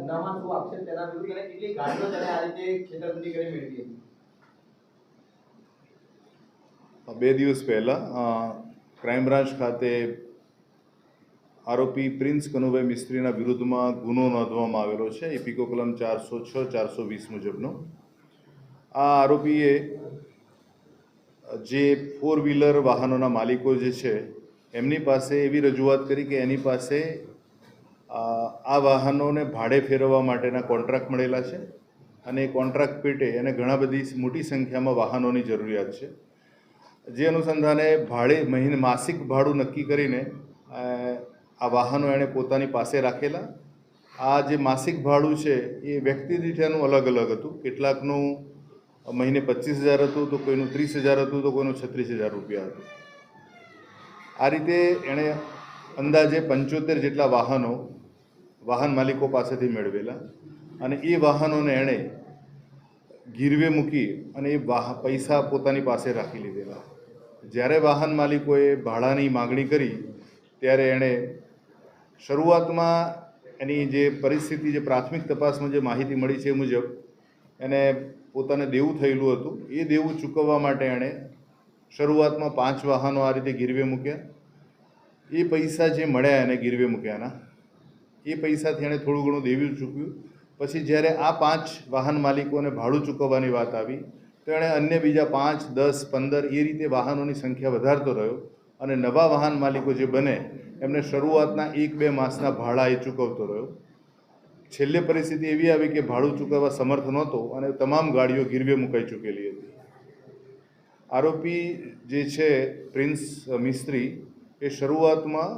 ગુનામાં શું આક્ષેપ તેના વિરુદ્ધ અને કેટલી ગાડીઓ તેને આ રીતે છેતરપિંડી કરી મેળવી હતી? 2 દિવસ પહેલાં ક્રાઇમ બ્રાન્ચ ખાતે આરોપી પ્રિન્સ કનુભાઈ મિસ્ત્રીના વિરુદ્ધમાં ગુનો નોંધવામાં આવેલો છે ઇપિકો કલમ 406 420 મુજબનો। આ આરોપીએ જે 4 વ્હીલર વાહનોના માલિકો જે છે એમની પાસે એવી રજૂઆત કરી કે એની પાસે આ વાહનોને ભાડે ફેરવવા માટેના કોન્ટ્રાક્ટ મળેલા છે અને એ કોન્ટ્રાક્ટ પેટે એને ઘણા બધી મોટી સંખ્યામાં વાહનોની જરૂરિયાત છે, જે અનુસંધાને ભાડે માસિક ભાડું નક્કી કરીને આ વાહનો એણે પોતાની પાસે રાખેલા। આ જે માસિક ભાડું છે એ વ્યક્તિ દીઠ એનું અલગ અલગ હતું, કેટલાકનું મહિને 25,000 હતું, તો કોઈનું 30,000 હતું, તો કોઈનું 36,000 રૂપિયા હતું। આ રીતે એણે અંદાજે 75 જેટલા વાહન માલિકો પાસેથી મેળવેલા અને એ વાહનોને એણે ગીરવે મૂકી અને એ પૈસા પોતાની પાસે રાખી લીધેલા। જ્યારે વાહન માલિકોએ ભાડાની માગણી કરી ત્યારે એણે શરૂઆતમાં એની જે પરિસ્થિતિ, જે પ્રાથમિક તપાસમાં જે માહિતી મળી છે એ મુજબ એને પોતાને દેવું થયેલું હતું। એ દેવું ચૂકવવા માટે એણે શરૂઆતમાં 5 વાહનો આ રીતે ગીરવે મૂક્યા। એ પૈસા જે મળ્યા એને ગીરવે મૂક્યાના એ પૈસાથી એણે થોડું ઘણું દેવું ચૂકવ્યું। પછી જ્યારે આ 5 વાહન માલિકોને ભાડું ચૂકવવાની વાત આવી તો એણે અન્ય બીજા 5, 10, 15 એ રીતે વાહનોની સંખ્યા વધારતો રહ્યો અને નવા વાહન માલિકો જે બને એમને શરૂઆતના 1-2 માસના ભાડા એ ચૂકવતો રહ્યો। છેલ્લે પરિસ્થિતિ એવી આવી કે ભાડું ચૂકવવા સમર્થ નહોતો અને તમામ ગાડીઓ ગીરવે મુકાઈ ચૂકેલી હતી। આરોપી જે છે પ્રિન્સ મિસ્ત્રી એ શરૂઆતમાં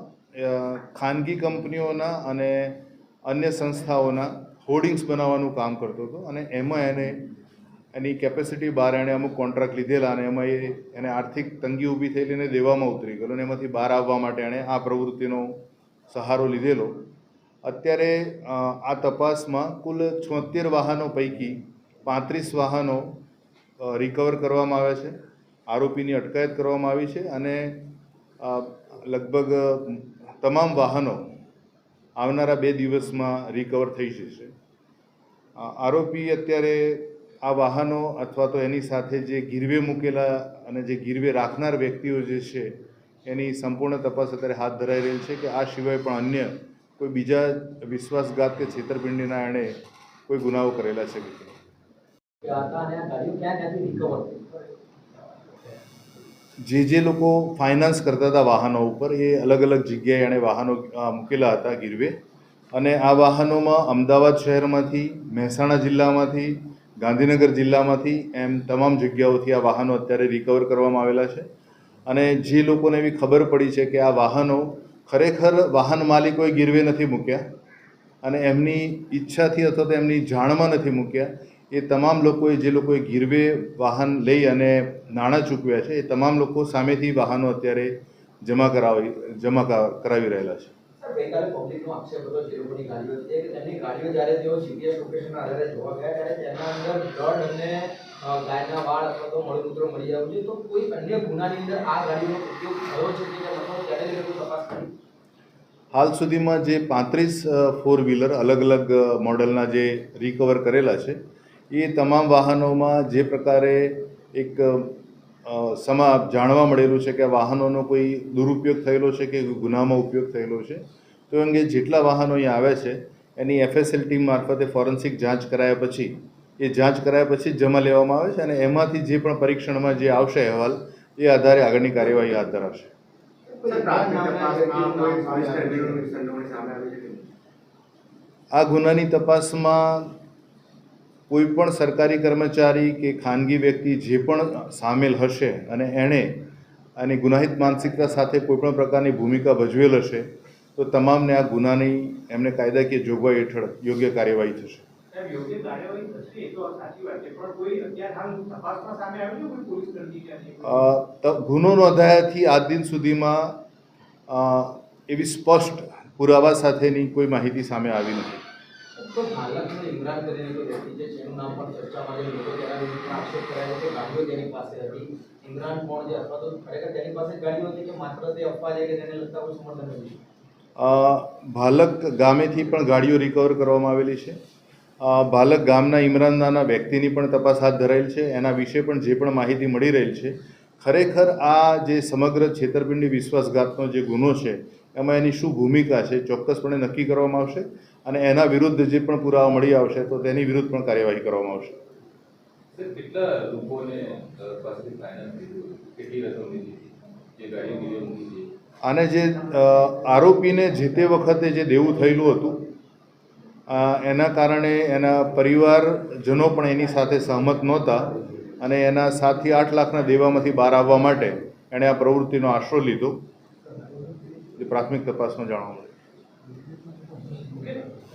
ખાનગી કંપનીઓના અને અન્ય સંસ્થાઓના હોર્ડિંગ્સ બનાવવાનું કામ કરતો હતો અને એમાં એની કેપેસિટી બહાર એણે અમુક કોન્ટ્રાક્ટ લીધેલા અને એમાં એને આર્થિક તંગી ઊભી થયેલી અને દેવામાં ઉતરી ગયેલો અને એમાંથી બહાર આવવા માટે એણે આ પ્રવૃત્તિનો સહારો લીધેલો। અત્યારે આ તપાસમાં કુલ 76 વાહનો પૈકી 35 વાહનો રિકવર કરવામાં આવ્યા છે, આરોપીની અટકાયત કરવામાં આવી છે અને લગભગ તમામ વાહનો આવનારા 2 દિવસમાં રિકવર થઈ જશે। આરોપી અત્યારે આ વાહનો અથવા તો એની સાથે જે ગીરવે મૂકેલા અને જે ગીરવે રાખનાર વ્યક્તિઓ જે છે એની સંપૂર્ણ તપાસ અત્યારે હાથ ધરાઈ રહેલ છે કે આ સિવાય પણ અન્ય કોઈ બીજા વિશ્વાસઘાત કે છેતરપિંડીના એણે કોઈ ગુનાઓ કરેલા છે કે જે લોકો ફાઇનાન્સ કરતા હતા વાહનો ઉપર એ અલગ અલગ જગ્યાએ એણે વાહનો મૂકેલા હતા ગીરવે અને આ વાહનોમાં અમદાવાદ શહેરમાંથી, મહેસાણા જિલ્લામાંથી, ગાંધીનગર જિલ્લામાંથી એમ તમામ જગ્યાઓથી આ વાહનો અત્યારે રિકવર કરવામાં આવેલા છે અને જે લોકોને એવી ખબર પડી છે કે આ વાહનો ખરેખર વાહન માલિકોએ ગીરવે નથી મૂક્યા અને એમની ઈચ્છાથી અથવા તો એમની જાણમાં નથી મૂક્યા, એ તમામ લોકોએ જે લોકોએ ગીરવે વાહન લઈ અને નાણાં ચૂકવ્યા છે એ તમામ લોકો સામેથી વાહનો અત્યારે જમા કરાવી રહેલા છે। ગઈકાલે પબ્લિકનો આક્ષેપ હતો જે લોકોની ગાડીઓ છે કે તેમની ગાડીઓ જ્યારે તેઓ જીપીએસ લોકેશનના આધારે જોવા ગયા ત્યારે તેના અંદર બ્લડ અને ગાયના વાળ અથવા તો મળમૂત્ર મળી આવ્યું છે, તો કોઈ અન્ય ગુનાની અંદર આ ગાડીનો ઉપયોગ થયો છે કે અથવા ત્યારે કોઈ તપાસ કરી? હાલ સુધીમાં જે 35 4 વ્હીલર અલગ અલગ મોડલના જે રિકવર કરેલા છે એ તમામ વાહનોમાં જે પ્રકારે એક જાણવા મળેલું છે કે વાહનોનો કોઈ દુરુપયોગ થયેલો છે કે ગુનામાં ઉપયોગ થયેલો છે, તો એ અંગે જેટલા વાહનો અહીંયા આવ્યા છે એની FSL ટીમ મારફતે ફોરેન્સિક જાંચ કરાયા પછી જ જમા લેવામાં આવે છે અને એમાંથી જે પણ પરીક્ષણમાં જે આવશે અહેવાલ એ આધારે આગળની કાર્યવાહી હાથ ધરાશે। આ ગુનાની તપાસમાં કોઈ પણ સરકારી કર્મચારી કે ખાનગી વ્યક્તિ જે પણ સામેલ હશે અને એણે આની ગુનાહિત માનસિકતા સાથે કોઈપણ પ્રકારની ભૂમિકા ભજવેલ હશે તો તમામને આ ગુનાની એમને કાયદાકીય જોગવાઈ હેઠળ યોગ્ય કાર્યવાહી થશે। ગુનો નોંધાયાથી આજ દિન સુધીમાં એવી સ્પષ્ટ પુરાવા સાથેની કોઈ માહિતી સામે આવી નથી। તો હાલમાં ઇમરાન કરીને કોઈ વ્યક્તિ છે જેનું નામ પણ ચર્ચામાં છે, લોકો તેના વિરુદ્ધ આક્ષેપ કરાયો કે ગાડીઓ તેની પાસે હતી, ઇમરાન કોણ છે અથવા તો ખરેખર તેની પાસે ગાડીઓ હતી કે માત્ર તે અફવા છે કે તેને લગતા કોઈ સમર્થન નથી? ભાલક ગામેથી પણ ગાડીઓ રિકવર કરવામાં આવેલી છે. ભાલક ગામના ઇમરાનના વ્યક્તિની પણ તપાસ હાથ ધરાયેલ છે. એના વિશે પણ જે પણ માહિતી મળી રહેલ છે, ખરેખર આ જે સમગ્ર છેતરપિંડી વિશ્વાસઘાતનો જે ગુનો છે એમાં એની શું ભૂમિકા છે ચોક્કસપણે નક્કી કરવામાં આવશે અને એના વિરુદ્ધ જે પણ પુરાવા મળી આવશે તો તેની વિરુદ્ધ પણ કાર્યવાહી કરવામાં આવશે. કેટલા લોકોને પાસેથી ફાઇનાન્સ લીધું, કેટલી રકમ લીધી હતી, જે ગાડી ગીરવે મૂકી છે? આને જે આરોપીને જે તે વખતે જે દેવું થયેલું હતું એના કારણે એના પરિવારજનો પણ એની સાથે સહમત નહોતા અને એના 7 થી 8 લાખના દેવામાંથી બહાર આવવા માટે એણે આ પ્રવૃત્તિનો આશરો લીધો, જે પ્રાથમિક તપાસમાં જાણવા મળે.